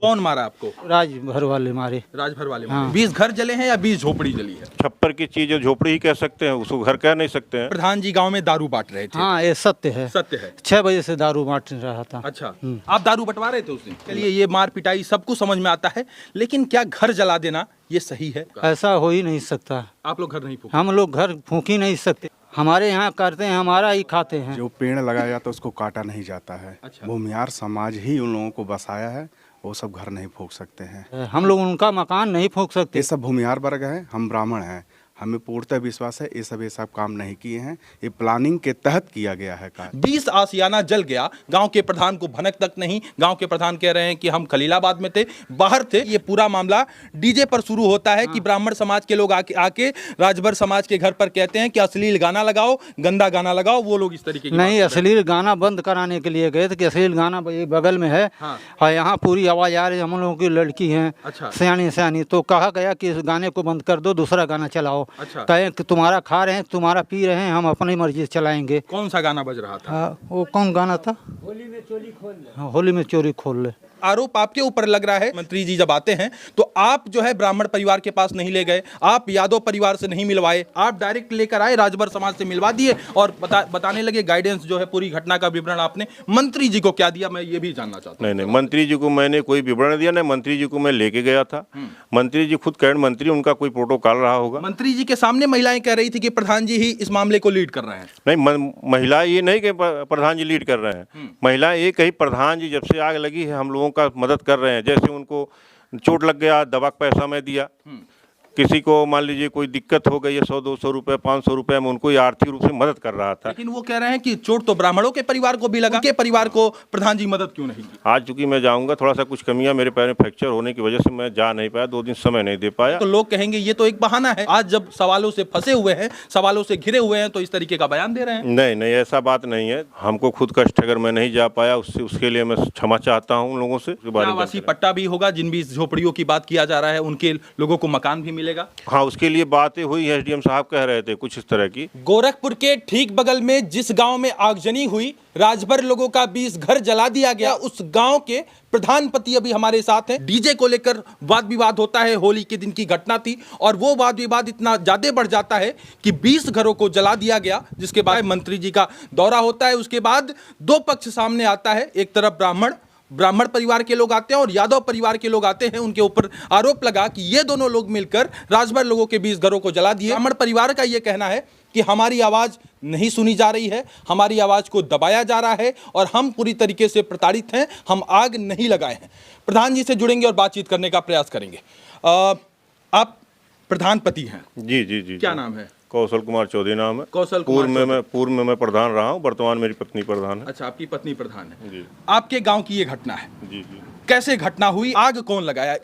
कौन मारा आपको? राजभर वाले मारे। राजभर वाले हाँ। मारे। 20 घर जले हैं या 20 झोपड़ी जली है? छप्पर की चीज है, झोपड़ी ही कह सकते हैं, उसको घर कह नहीं सकते हैं। प्रधान जी गांव में दारू बांट रहे थे। हाँ, ये सत्य है। सत्य है। 6 बजे से दारू बांट रहा था। अच्छा, आप दारू बंटवा रहे थे उस दिन? चलिए, ये मार पिटाई सब कुछ समझ में आता है, लेकिन क्या घर जला देना ये सही है? ऐसा हो ही नहीं सकता। आप लोग घर नहीं फूंके? हम लोग घर फूंक ही नहीं सकते। हमारे यहाँ करते हैं, हमारा ही खाते हैं। जो पेड़ लगाया जाता है उसको काटा नहीं जाता है। अच्छा। भूमिहार समाज ही उन लोगों को बसाया है, वो सब घर नहीं फूंक सकते हैं। हम लोग उनका मकान नहीं फूंक सकते। ये सब भूमिहार वर्ग है, हम ब्राह्मण हैं, हमें पूर्णतः विश्वास है ये सब काम नहीं किए हैं, ये प्लानिंग के तहत किया गया है काम। 20 आशियाना जल गया, गांव के प्रधान को भनक तक नहीं। गांव के प्रधान कह रहे हैं कि हम खलीलाबाद में थे, बाहर थे। ये पूरा मामला डीजे पर शुरू होता है कि ब्राह्मण समाज के लोग आके राजभर समाज के घर पर कहते हैं कि अश्लील गाना लगाओ, गंदा गाना लगाओ। वो लोग इस तरीके की नहीं, अश्लील गाना बंद कराने के लिए गए थे कि अश्लील गाना ये बगल में है। हाँ। और यहाँ पूरी आवाज आ रही है, हम लोगों की लड़की है अच्छा। सयानी, तो कहा गया कि इस गाने को बंद कर दो, दूसरा गाना चलाओ। अच्छा। कहे कि तुम्हारा खा रहे हैं, तुम्हारा पी रहे हैं, हम अपनी मर्जी से चलाएंगे। कौन सा गाना बज रहा था? वो कौन गाना था? होली में चोरी खोल ले। आरोप आपके ऊपर लग रहा है। मंत्री जी जब आते हैं तो आप जो है ब्राह्मण परिवार के पास नहीं ले गए, आप यादव परिवार से नहीं मिलवाए, आप डायरेक्ट लेकर आए, राजभर समाज से मिलवा दिए और बताने लगे गाइडेंस जो है, पूरी घटना का विवरण आपने मंत्री जी को क्या दिया, मैं ये भी जानना चाहता हूँ। नहीं, मंत्री जी को मैंने कोई विवरण दिया नहीं, मंत्री जी को मैं लेके गया था। मंत्री जी खुद कैंट मंत्री, उनका कोई प्रोटोकॉल रहा होगा। मंत्री जी के सामने महिलाएं कह रही थी कि प्रधान जी ही इस मामले को लीड कर रहे हैं। नहीं, महिला ये नहीं कि प्रधान जी लीड कर रहे हैं, महिला ये कही प्रधान जी जब से आग लगी है हम लोगों का मदद कर रहे हैं। जैसे उनको चोट लग गया, दवा का पैसा मैं दिया, किसी को मान लीजिए कोई दिक्कत हो गई है, 100-200 रुपए 500 रुपए में उनको आर्थिक रूप से मदद कर रहा था। लेकिन वो कह रहे हैं कि चोट तो ब्राह्मणों के परिवार को भी लगा, के परिवार को प्रधान जी मदद क्यों नहीं की? आज चूंकि मैं जाऊंगा, थोड़ा सा कुछ कमियां मेरे पैर में फ्रैक्चर होने की वजह से मैं जा नहीं पाया, 2 दिन समय नहीं दे पाया। तो लोग कहेंगे ये तो एक बहाना है, आज जब सवालों से फंसे हुए हैं, सवालों से घिरे हुए हैं, तो इस तरीके का बयान दे रहे हैं। नहीं, ऐसा बात नहीं है। हमको खुद कष्ट, अगर मैं नहीं जा पाया उसके लिए मैं क्षमा चाहता हूँ उन लोगों से। आवासीय पट्टा भी होगा, जिन 20 झोपड़ियों की बात किया जा रहा है उनके लोगों को मकान भी मिलेगा। हाँ, उसके लिए बातें हुई है, एसडीएम साहब कह रहे थे कुछ इस तरह की। गोरखपुर के ठीक बगल में जिस गांव में आगजनी हुई, राजभर लोगों का 20 घर जला दिया गया, उस गांव के प्रधान पति अभी हमारे साथ हैं। डीजे को लेकर वाद विवाद होता है, होली के दिन की घटना थी और वो वाद विवाद इतना ज्यादा बढ़ जाता है कि 20 घरों को जला दिया गया, जिसके बाद मंत्री जी का दौरा होता है। उसके बाद 2 पक्ष सामने आता है, एक तरफ ब्राह्मण परिवार के लोग आते हैं और यादव परिवार के लोग आते हैं। उनके ऊपर आरोप लगा कि ये दोनों लोग मिलकर राजभर लोगों के 20 घरों को जला दिए। ब्राह्मण परिवार का ये कहना है कि हमारी आवाज नहीं सुनी जा रही है, हमारी आवाज को दबाया जा रहा है और हम पूरी तरीके से प्रताड़ित हैं, हम आग नहीं लगाए हैं। प्रधान जी से जुड़ेंगे और बातचीत करने का प्रयास करेंगे। आप प्रधान पति हैं? जी। क्या नाम है? कौशल कुमार चौधरी नाम है। कौशल पूर्व में मैं प्रधान रहा हूँ, वर्तमान मेरी पत्नी प्रधान है। अच्छा, आपकी पत्नी प्रधान है जी। आपके गांव की ये घटना है। जी। कैसे घटना हुई, आग कौन लगाया?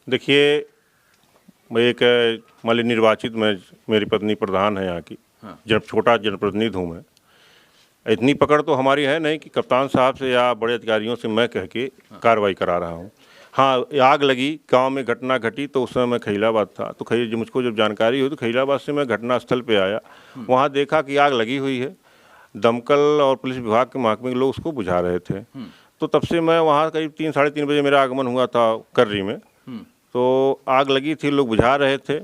देखिए, मैं एक मान लीजिए निर्वाचित, मेरी पत्नी प्रधान है यहाँ की। हाँ। जब छोटा जनप्रतिनिधि हूँ मैं, इतनी पकड़ तो हमारी है नहीं कि कप्तान साहब से या बड़े अधिकारियों से मैं कह के कार्रवाई करा रहा हूँ। हाँ, आग लगी, गांव में घटना घटी तो उस समय मैं खलीलाबाद था, तो मुझको जब जानकारी हुई तो खलीलाबाद से मैं घटनास्थल पे आया। वहाँ देखा कि आग लगी हुई है, दमकल और पुलिस विभाग के महकमे के लोग उसको बुझा रहे थे। तो तब से मैं वहाँ करीब 3-3:30 बजे मेरा आगमन हुआ था कर्री में, तो आग लगी थी, लोग बुझा रहे थे।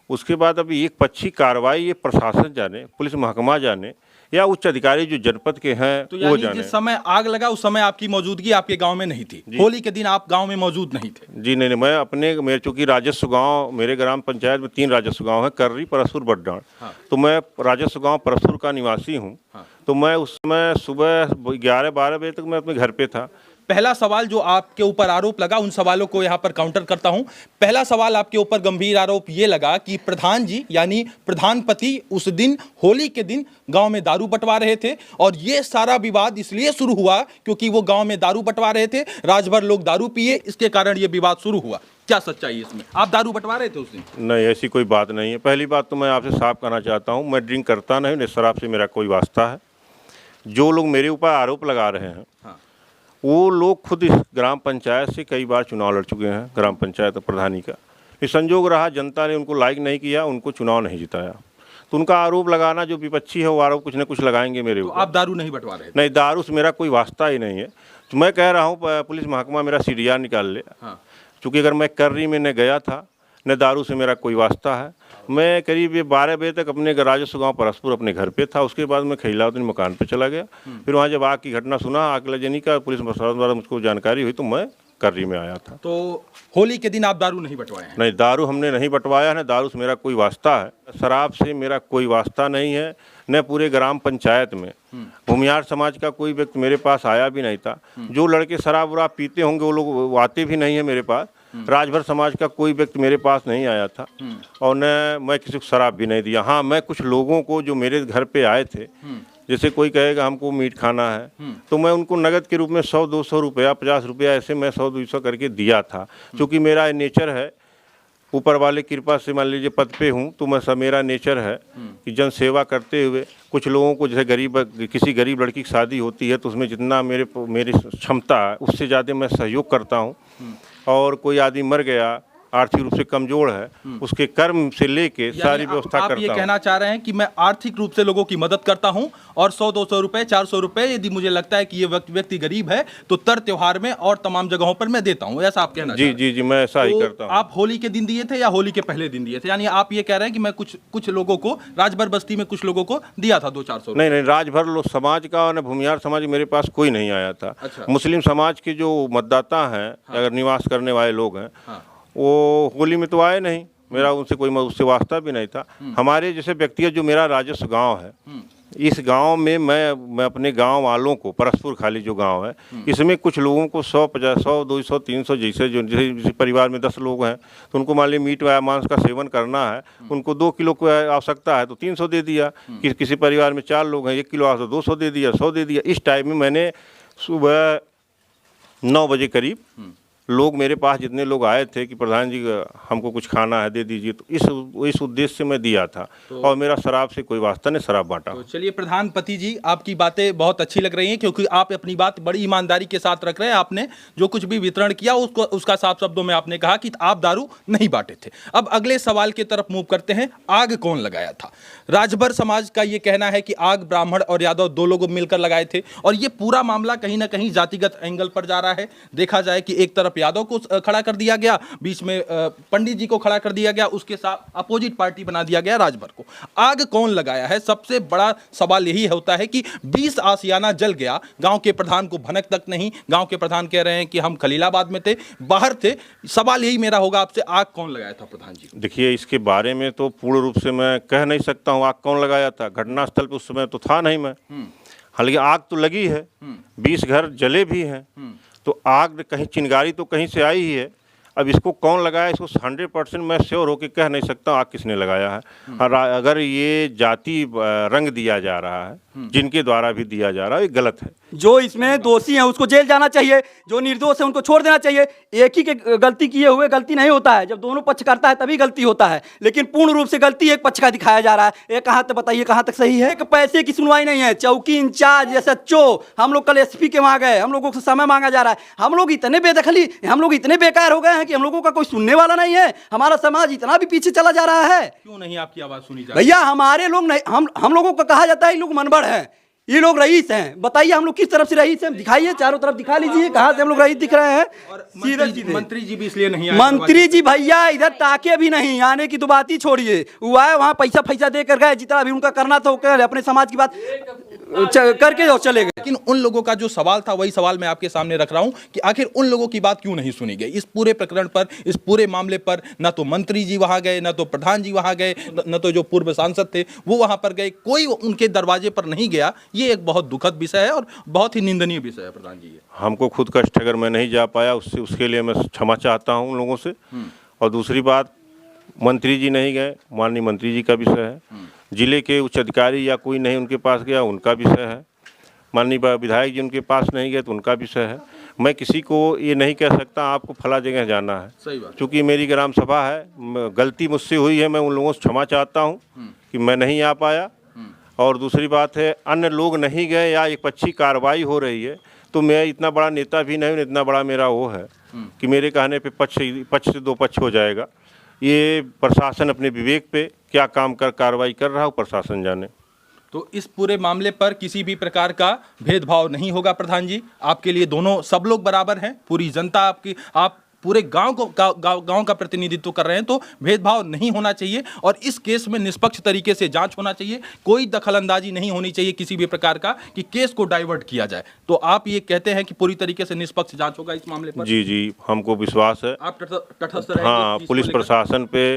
उसके बाद अभी एक पक्षी कार्रवाई ये प्रशासन जाने, पुलिस महकमा जाने या उच्च अधिकारी जो जनपद के हैं तो वो जाने। जिस समय आग लगा उस समय आपकी मौजूदगी आपके गांव में नहीं थी? होली के दिन आप गांव में मौजूद नहीं थे? जी नहीं, मैं मेरे चूंकि राजस्व गांव, मेरे ग्राम पंचायत में 3 राजस्व गांव हैं, कर्री, परसपुर, बड्डाण। हाँ। तो मैं राजस्व गांव परसपुर का निवासी हूँ। हाँ। तो मैं उस समय सुबह 11-12 बजे तक मैं अपने घर पे था। पहला सवाल जो आपके ऊपर आरोप लगा, उन सवालों को यहां पर काउंटर करता हूं। पहला सवाल आपके ऊपर गंभीर आरोप ये लगा कि प्रधान जी यानी प्रधान पति उस दिन होली के दिन गांव में दारू बंटवा रहे थे और ये सारा विवाद इसलिए शुरू हुआ क्योंकि वो गांव में दारू बंटवा रहे थे, राजभर लोग दारू पिए, इसके कारण ये विवाद शुरू हुआ। क्या सच्चाई है इसमें? आप दारू बंटवा रहे थे उस दिन? नहीं, ऐसी कोई बात नहीं है। पहली बात तो मैं आपसे साफ कहना चाहता हूँ, मैं ड्रिंक करता नहीं, शराब से मेरा कोई वास्ता है। जो लोग मेरे ऊपर आरोप लगा रहे हैं, हाँ, वो लोग खुद इस ग्राम पंचायत से कई बार चुनाव लड़ चुके हैं, ग्राम पंचायत प्रधानी का। इस संजोग रहा जनता ने उनको लाइक नहीं किया, उनको चुनाव नहीं जिताया। तो उनका आरोप लगाना, जो विपक्षी है वो आरोप कुछ न कुछ लगाएंगे मेरे तो ऊपर। आप दारू नहीं बंटवा रहे थे? नहीं, दारू से मेरा कोई वास्ता ही नहीं है। तो मैं कह रहा हूँ पुलिस महकमा मेरा सीडीआर निकाल ले। हाँ। चूँकि अगर मैं कर्री में न गया था, न दारू से मेरा कोई वास्ता है। मैं करीब ये 12 बजे तक अपने राजस्व गाँव परसपुर अपने घर पे था। उसके बाद मैं खैलावतनी मकान पे चला गया। फिर वहाँ जब आग की घटना सुना, आगलगी का पुलिस प्रशासन द्वारा मुझको जानकारी हुई, तो मैं कर्री में आया था। तो होली के दिन आप दारू नहीं बंटवाए हैं? नहीं, दारू हमने नहीं बंटवाया है। दारू से मेरा कोई वास्ता है, शराब से मेरा कोई वास्ता नहीं है। न पूरे ग्राम पंचायत में भूमिहार समाज का कोई व्यक्ति मेरे पास आया भी नहीं था। जो लड़के शराब वराब पीते होंगे वो लोग आते भी नहीं है मेरे पास। राजभर समाज का कोई व्यक्ति मेरे पास नहीं आया था, और न मैं किसी को शराब भी नहीं दिया। हाँ, मैं कुछ लोगों को जो मेरे घर पे आए थे, जैसे कोई कहेगा हमको मीट खाना है, तो मैं उनको नगद के रूप में 100-200 रुपया, 50 रुपया, ऐसे मैं 100-200 करके दिया था। क्योंकि मेरा नेचर है, ऊपर वाले कृपा से मान लीजिए पद पे हूँ, तो मैं सब मेरा नेचर है कि जन सेवा करते हुए कुछ लोगों को, जैसे किसी गरीब लड़की की शादी होती है तो उसमें जितना मेरी क्षमता है उससे ज़्यादा मैं सहयोग करता हूँ। और कोई आदमी मर गया, आर्थिक रूप से कमजोर है, उसके कर्म से लेके सारी व्यवस्था करता हूँ। आप ये कहना चाह रहे हैं कि मैं आर्थिक रूप से लोगों की मदद करता हूं, और 100-200 रुपए, 400 रुपए यदि मुझे लगता है कि ये व्यक्ति गरीब है तो तर त्योहार में और तमाम जगहों पर मैं देता हूं, ऐसा आप कहना चाह रहे हैं? जी, मैं ऐसा ही करता हूँ। आप होली के दिन दिए थे या होली के पहले दिन दिए थे? यानी आप ये कह रहे हैं कि मैं कुछ लोगों को, राजभर बस्ती में कुछ लोगों को दिया था 200-400? नहीं, राजभर समाज का और भूमिहार समाज मेरे पास कोई नहीं आया था। अच्छा। मुस्लिम समाज के जो मतदाता हैं, अगर निवास करने वाले लोग हैं, हाँ। वो होली में तो आए नहीं। मेरा उनसे कोई उससे वास्ता भी नहीं था। हमारे जैसे व्यक्तिगत जो मेरा राजस्व गांव है, इस गांव में मैं अपने गांव वालों को, परसपुर खाली जो गांव है, इसमें कुछ लोगों को 100, 200, 300, जैसे परिवार में 10 लोग हैं तो उनको मान लीजिए मीट या मांस का सेवन करना है, उनको 2 किलो की आवश्यकता है तो 300 दे दिया। किसी परिवार में 4 लोग हैं, 1 किलो आवश्यक 200 दे दिया, 100 दे दिया। इस टाइम में मैंने सुबह 9 बजे करीब लोग मेरे पास जितने लोग आए थे कि प्रधान जी हमको कुछ खाना है, दे दीजिए, तो इस उद्देश्य से मैं दिया था। और मेरा शराब से कोई वास्ता नहीं, शराब बांटा। तो चलिए प्रधानपति जी, आपकी बातें बहुत अच्छी लग रही हैं, क्योंकि आप अपनी बात बड़ी ईमानदारी के साथ रख रहे हैं। आपने जो कुछ भी वितरण किया उसका साफ शब्दों में आपने कहा कि आप दारू नहीं बांटे थे। अब अगले सवाल की तरफ मूव करते हैं। आग कौन लगाया था? राजभर समाज का ये कहना है कि आग ब्राह्मण और यादव 2 लोग मिलकर लगाए थे, और ये पूरा मामला कहीं ना कहीं जातिगत एंगल पर जा रहा है। देखा जाए कि एक तरफ यादव को खड़ा कर दिया गया, बीच में पंडित जी को खड़ा कर दिया गया, उसके साथ अपोजिट पार्टी बना दिया गया राजभर को। आग कौन लगाया है? सबसे बड़ा सवाल यही होता है कि 20 आशियाना जल गया, गांव के प्रधान को भनक तक नहीं। गांव के प्रधान कह रहे हैं कि हम खलीलाबाद में थे, बाहर थे। सवाल यही मेरा होगा आपसे, आग कौन लगाया था प्रधान जी? देखिए, इसके बारे में तो पूर्ण रूप से मैं कह नहीं सकता हूँ आग कौन लगाया था। घटनास्थल पर उस समय तो था नहीं मैं। हालांकि आग तो लगी है, 20 घर जले भी हैं, तो आग कहीं चिंगारी तो कहीं से आई ही है। अब इसको कौन लगाया, इसको 100% मैं श्योर होकर कह नहीं सकता आग किसने लगाया है। और अगर ये जाति रंग दिया जा रहा है, जिनके द्वारा भी दिया जा रहा है, ये गलत है। जो इसमें दोषी हैं उसको जेल जाना चाहिए, जो निर्दोष है उनको छोड़ देना चाहिए। एक ही के गलती किए हुए गलती नहीं होता है, जब दोनों पक्ष करता है तभी गलती होता है। लेकिन पूर्ण रूप से गलती एक पक्ष का दिखाया जा रहा है। ये कहाँ तक बताइए, कहाँ तक सही है? पैसे की सुनवाई नहीं है। चौकी इंचार्ज या SHO, हम लोग कल SP के वहाँ गए, हम लोगों से समय मांगा जा रहा है। हम लोग इतने बेदखली, हम लोग इतने बेकार हो गए हैं कि हम लोगों का कोई सुनने वाला नहीं है। हमारा समाज इतना भी पीछे चला जा रहा है। क्यों नहीं आपकी आवाज सुनी जा रही? भैया हमारे लोग नहीं, हम लोगों को कहा जाता है ये लोग मनबड़ हैं, ये लोग रईस हैं। बताइए हम लोग किस तरफ से रईस हैं? दिखाइए, चारों तरफ दिखा लीजिए कहाँ से हम लोग रईस दिख रहे हैं। मंत्री जी भी इसलिए नहीं आए। मंत्री जी भैया इधर ताके भी नहीं, आने की तो बात ही छोड़िए। वो आए वहाँ पैसा दे कर गए, जितना भी उनका करना था वो कर, अपने समाज की बात करके और चले गए। लेकिन उन लोगों का जो सवाल था वही सवाल मैं आपके सामने रख रहा हूं कि आखिर उन लोगों की बात क्यों नहीं सुनी गई इस पूरे प्रकरण पर, इस पूरे मामले पर? ना तो मंत्री जी वहां गए, ना तो प्रधान जी वहां गए, न तो जो पूर्व सांसद थे वो वहां पर गए, कोई उनके दरवाजे पर नहीं गया। ये एक बहुत दुखद विषय है और बहुत ही निंदनीय विषय है प्रधान जी। हमको खुद कष्ट अगर मैं नहीं जा पाया उसके लिए मैं क्षमा चाहता हूँ उन लोगों से। और दूसरी बात, मंत्री जी नहीं गए, माननीय मंत्री जी का विषय है। जिले के उच्च अधिकारी या कोई नहीं उनके पास गया, उनका विषय है। माननीय विधायक जी उनके पास नहीं गए तो उनका विषय है। मैं किसी को ये नहीं कह सकता आपको फला जगह जाना है। सही बात। क्योंकि मेरी ग्राम सभा है, गलती मुझसे हुई है, मैं उन लोगों से क्षमा चाहता हूँ कि मैं नहीं आ पाया। और दूसरी बात है, अन्य लोग नहीं गए या एक पक्षी कार्रवाई हो रही है, तो मैं इतना बड़ा नेता भी नहीं हूँ, इतना बड़ा मेरा वो है कि मेरे कहने पे पक्ष से 2 पक्ष हो जाएगा। ये प्रशासन अपने विवेक पे क्या काम कर कार्रवाई कर रहा हो, प्रशासन जाने। तो इस पूरे मामले पर किसी भी प्रकार का भेदभाव नहीं होगा प्रधान जी, आपके लिए दोनों सब लोग बराबर हैं, पूरी जनता आपकी, आप पूरे गांव को गांव का प्रतिनिधित्व कर रहे हैं, तो भेदभाव नहीं होना चाहिए और इस केस में निष्पक्ष तरीके से जांच होना चाहिए, कोई दखलंदाजी नहीं होनी चाहिए किसी भी प्रकार का कि केस को डाइवर्ट किया जाए। तो आप ये कहते हैं कि पूरी तरीके से निष्पक्ष जांच होगा इस मामले पर? जी, हमको विश्वास है। आप तटस्थ रहेंगे? हाँ, पुलिस प्रशासन पे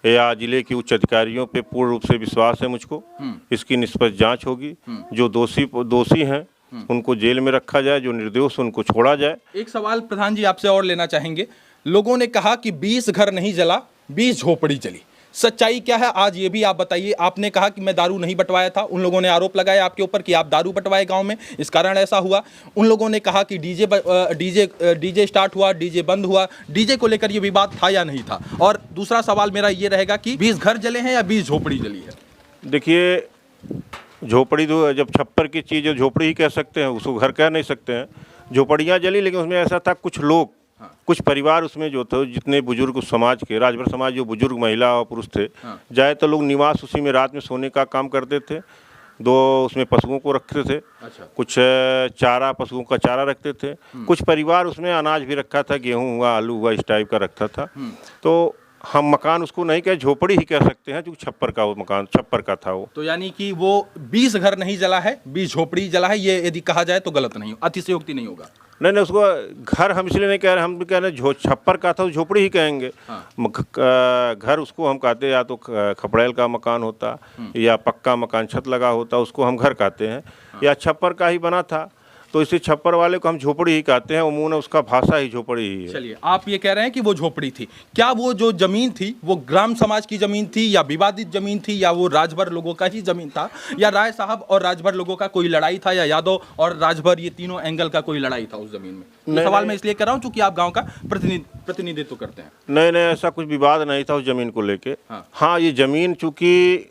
या जिले के उच्च अधिकारियों पे पूर्ण रूप से विश्वास है मुझको। इसकी निष्पक्ष जांच होगी, जो दोषी हैं उनको जेल में रखा जाए, जो निर्दोष उनको छोड़ा जाए। एक सवाल प्रधान जी आपसे और लेना चाहेंगे, लोगों ने कहा कि 20 घर नहीं जला, 20 झोपड़ी जली, सच्चाई क्या है आज ये भी आप बताइए। आपने कहा कि मैं दारू नहीं बंटवाया था, उन लोगों ने आरोप लगाया आपके ऊपर कि आप दारू बंटवाए गांव में, इस कारण ऐसा हुआ। उन लोगों ने कहा कि डीजे स्टार्ट हुआ, डीजे बंद हुआ, डीजे को लेकर ये विवाद था या नहीं था। और दूसरा सवाल मेरा ये रहेगा कि 20 घर जले हैं या 20 झोपड़ी जली है? देखिए, झोपड़ी तो जब छप्पर की चीज़ है, झोपड़ी ही कह सकते हैं, उसको घर कह नहीं सकते हैं। झोपड़ियाँ जली, लेकिन उसमें ऐसा था कुछ लोग, कुछ परिवार उसमें जो थे, जितने बुजुर्ग उस समाज के, राजभर समाज जो बुजुर्ग महिला और पुरुष थे, ज़्यादातर लोग निवास उसी में रात में सोने का काम करते थे। 2 उसमें पशुओं को रखते थे। अच्छा। कुछ चारा, पशुओं का चारा रखते थे। कुछ परिवार उसमें अनाज भी रखा था, गेहूँ हुआ, आलू हुआ, इस टाइप का रखता था। तो हम मकान उसको नहीं कह, झोपड़ी ही कह सकते हैं, क्योंकि छप्पर का वो मकान छप्पर का था वो। तो यानी कि वो 20 घर नहीं जला है, 20 झोपड़ी जला है, ये यदि कहा जाए तो गलत नहीं, अतिशयोक्ति नहीं होगा? नहीं, उसको घर हम इसलिए नहीं कह रहे, हम भी कह रहे हैं छप्पर का था तो झोपड़ी ही कहेंगे। घर उसको हम कहते हैं, या तो खपड़ैल का मकान होता या पक्का मकान छत लगा होता, उसको हम घर कहते हैं, या छप्पर का ही बना था तो इसे छप्पर वाले को हम झोपड़ी ही कहते हैं। उमून उसका भाषा ही झोपड़ी ही है। चलिए, आप ये कह रहे हैं कि वो झोपड़ी थी, क्या वो जो जमीन थी वो ग्राम समाज की जमीन थी या विवादित जमीन थी, या वो राजभर लोगों का ही जमीन था, या राय साहब और राजभर लोगों का कोई लड़ाई था, या यादव और राजभर ये तीनों एंगल का कोई लड़ाई था उस जमीन में? ये सवाल मैं इसलिए कर रहा हूँ क्योंकि आप गाँव का प्रतिनिधित्व करते हैं। नहीं, ऐसा कुछ विवाद नहीं था उस जमीन को लेके। हाँ, ये जमीन चूंकि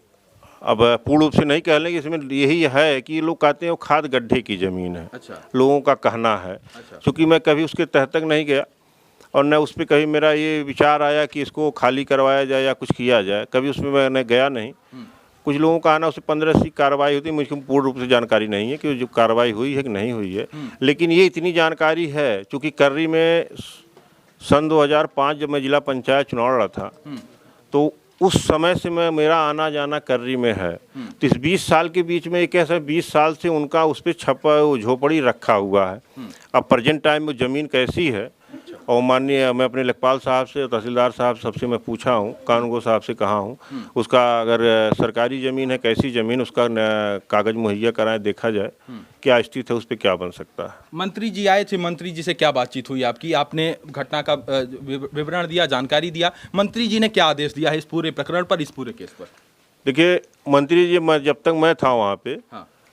अब पूर्ण रूप से नहीं कह लेंगे, इसमें यही है कि लोग कहते हैं वो खाद गड्ढे की ज़मीन है। अच्छा। लोगों का कहना है। चूँकि मैं कभी उसके तह तक नहीं गया और न उस पर कभी मेरा ये विचार आया कि इसको खाली करवाया जाए या कुछ किया जाए, कभी उसमें मैंने गया नहीं। कुछ लोगों का आना, उससे 15 की कार्रवाई होती है, मुझको पूर्ण रूप से जानकारी नहीं है कि जो कार्रवाई हुई है कि नहीं हुई है। लेकिन ये इतनी जानकारी है, चूँकि कर्री में सन 2005 जब मैं जिला पंचायत चुनाव लड़ा था, तो उस समय से मेरा आना जाना कर्री में है। तो इस 20 साल के बीच में एक ऐसा 20 साल से उनका उस पर छप्पा झोपड़ी रखा हुआ है। अब प्रेजेंट टाइम में ज़मीन कैसी है, और माननीय मैं अपने लेखपाल साहब से, तहसीलदार साहब सबसे मैं पूछा हूँ, कानूनगो साहब से कहा हूँ, उसका अगर सरकारी ज़मीन है, कैसी ज़मीन, उसका कागज़ मुहैया कराएं, देखा जाए क्या स्थिति है, उस पर क्या बन सकता है। मंत्री जी आए थे, मंत्री जी से क्या बातचीत हुई आपकी? आपने घटना का विवरण दिया, जानकारी दिया, मंत्री जी ने क्या आदेश दिया है इस पूरे प्रकरण पर, इस पूरे केस पर? देखिए, मंत्री जी, जब तक मैं था वहाँ पे,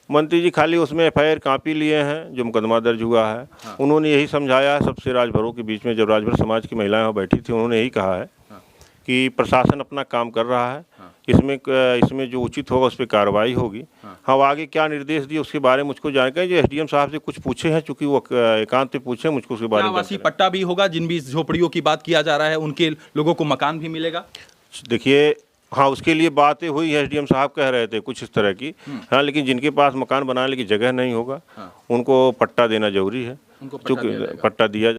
मंत्री जी खाली उसमें FIR कॉपी लिए हैं जो मुकदमा दर्ज हुआ है। उन्होंने यही समझाया है सबसे राजभरों के बीच में, जब राजभर समाज की महिलाएं वहाँ बैठी थी, उन्होंने यही कहा है कि प्रशासन अपना काम कर रहा है, इसमें जो उचित होगा उस पर कार्रवाई होगी। हाँ, आगे क्या निर्देश दिए उसके बारे में मुझको जानकारी, जो SDM साहब से कुछ पूछे हैं, चूँकि वो एकांत पे पूछे, मुझको उसके बारे में। आवासीय पट्टा भी होगा, जिन भी झोपड़ियों की बात किया जा रहा है उनके लोगों को मकान भी मिलेगा? देखिए, हाँ, उसके लिए बातें हुई है, SDM साहब कह रहे थे कुछ इस तरह की। हाँ, लेकिन जिनके पास मकान बनाने की जगह नहीं होगा, उनको पट्टा देना जरूरी है, क्योंकि पट्टा दिया